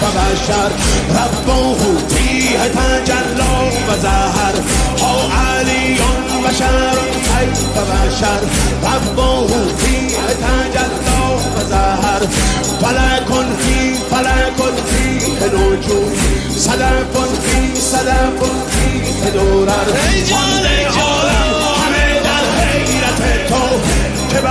بشر ربه فيه تجلى وظهر هو علي بشر كيف بشر ربه فيه تجلى وظهر فلك فيه نجوم صدف فيه درر همه در حیرت تو که